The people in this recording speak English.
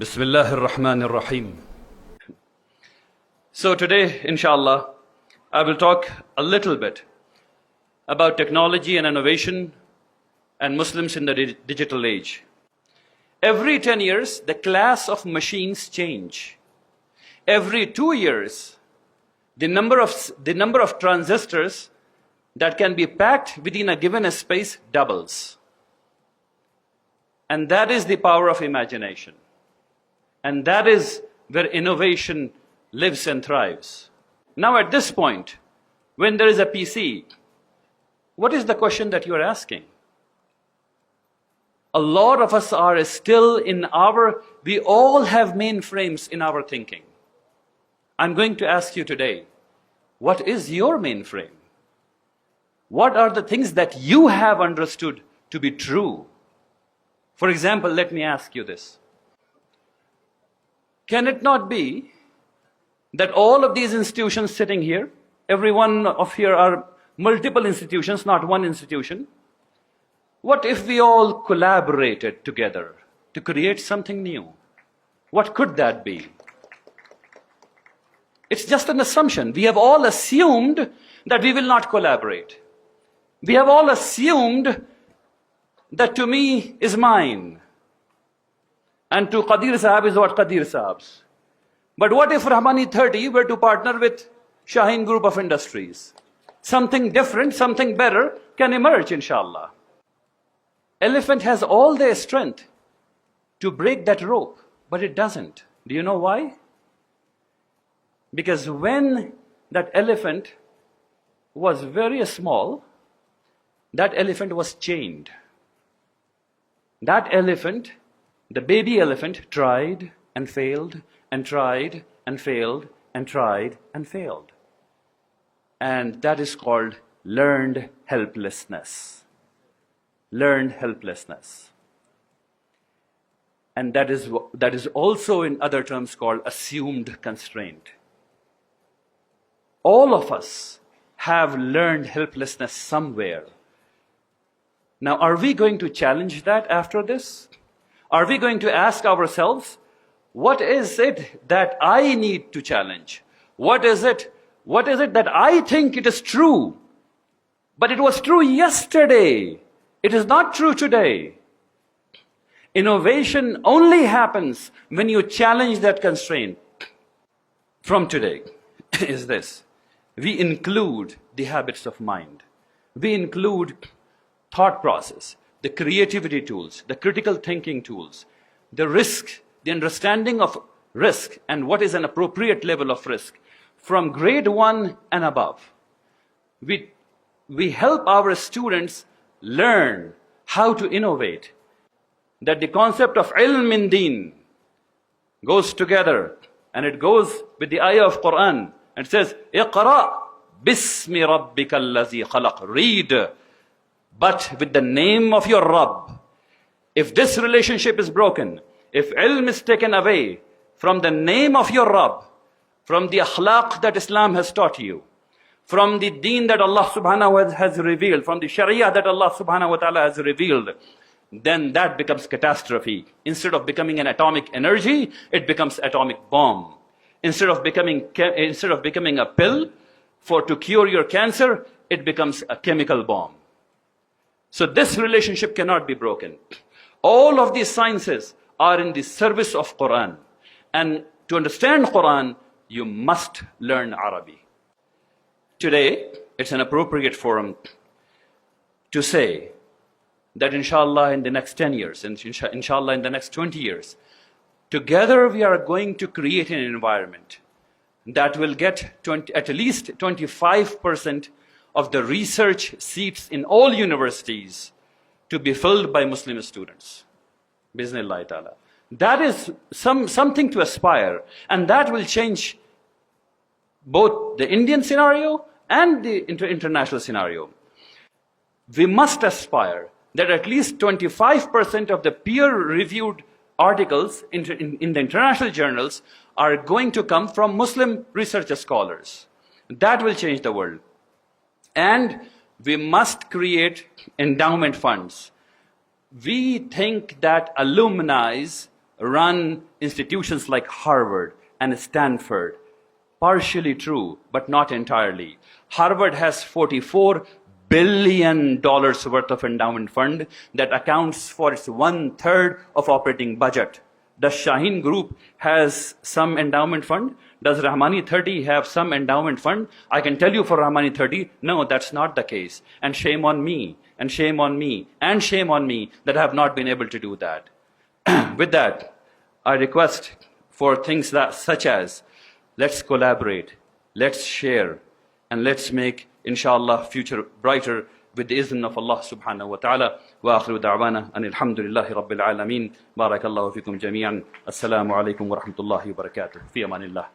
Bismillahir Rahmanir Rahim. So today, inshallah, I will talk a little bit about technology and innovation and Muslims in the digital age. Every 10 years, the class of machines change. Every 2 years, the number of transistors that can be packed within a given space doubles. And that is the power of imagination. And that is where innovation lives and thrives. Now at this point, when there is a PC, what is the question that you are asking? A lot of us are still we all have mainframes in our thinking. I'm going to ask you today, what is your mainframe? What are the things that you have understood to be true? For example, let me ask you this. Can it not be that all of these institutions sitting here, every one of here are multiple institutions, not one institution? What if we all collaborated together to create something new? What could that be? It's just an assumption. We have all assumed that we will not collaborate. We have all assumed that to me is mine, and to Qadir Sahab is what Qadir Sahab's. But what if Rehmani 30 were to partner with Shaahin Group of Industries? Something different, something better can emerge, inshallah. Elephant has all their strength to break that rope, but it doesn't. Do you know why? Because when that elephant was very small, that elephant was chained. That elephant, the baby elephant, tried and failed and tried and failed and tried and failed. And that is called learned helplessness. Learned helplessness. And that is also in other terms called assumed constraint. All of us have learned helplessness somewhere. Now, are we going to challenge that after this? Are we going to ask ourselves, what is it that I need to challenge? What is it that I think it is true? But it was true yesterday. It is not true today. Innovation only happens when you challenge that constraint. From today is this. We include the habits of mind. We include thought process, the creativity tools, the critical thinking tools, the risk, the understanding of risk and what is an appropriate level of risk from grade 1 and above. We help our students learn how to innovate, that the concept of ilm in deen goes together, and it goes with the ayah of Quran, and it says, Iqra bismi rabbika allazi khalaq. Read, but with the name of your Rabb. If this relationship is broken, if ilm is taken away from the name of your Rabb, from the akhlaq that Islam has taught you, from the deen that Allah subhanahu wa ta'ala has revealed, from the sharia that Allah subhanahu wa ta'ala has revealed, then that becomes catastrophe. Instead of becoming an atomic energy, it becomes atomic bomb. Instead of becoming a pill to cure your cancer, it becomes a chemical bomb. So this relationship cannot be broken. All of these sciences are in the service of Quran. And to understand Quran, you must learn Arabic. Today, it's an appropriate forum to say that inshallah in the next 10 years, and inshallah in the next 20 years, together we are going to create an environment that will get at least 25% of the research seats in all universities to be filled by Muslim students. Bismillah ta'ala. That is something to aspire, and that will change both the Indian scenario and the international scenario. We must aspire that at least 25% of the peer-reviewed articles in the international journals are going to come from Muslim research scholars. That will change the world. And we must create endowment funds. We think that alumni run institutions like Harvard and Stanford. Partially true, but not entirely. Harvard has $44 billion worth of endowment fund that accounts for its 1/3 of operating budget. Does Shaahin Group has some endowment fund? Does Rehmani 30 have some endowment fund? I can tell you for Rehmani 30, no, that's not the case. And shame on me, and shame on me, and shame on me that I have not been able to do that. With that, I request for things that, such as, let's collaborate, let's share, and let's make, inshallah, future brighter with the izn of Allah subhanahu wa ta'ala. Wa akhiru da'wana an alhamdulillahi rabbil alameen. Barakallahu fikum jami'an. Assalamu alaikum wa rahmatullahi wa barakatuh. Fi amanillah.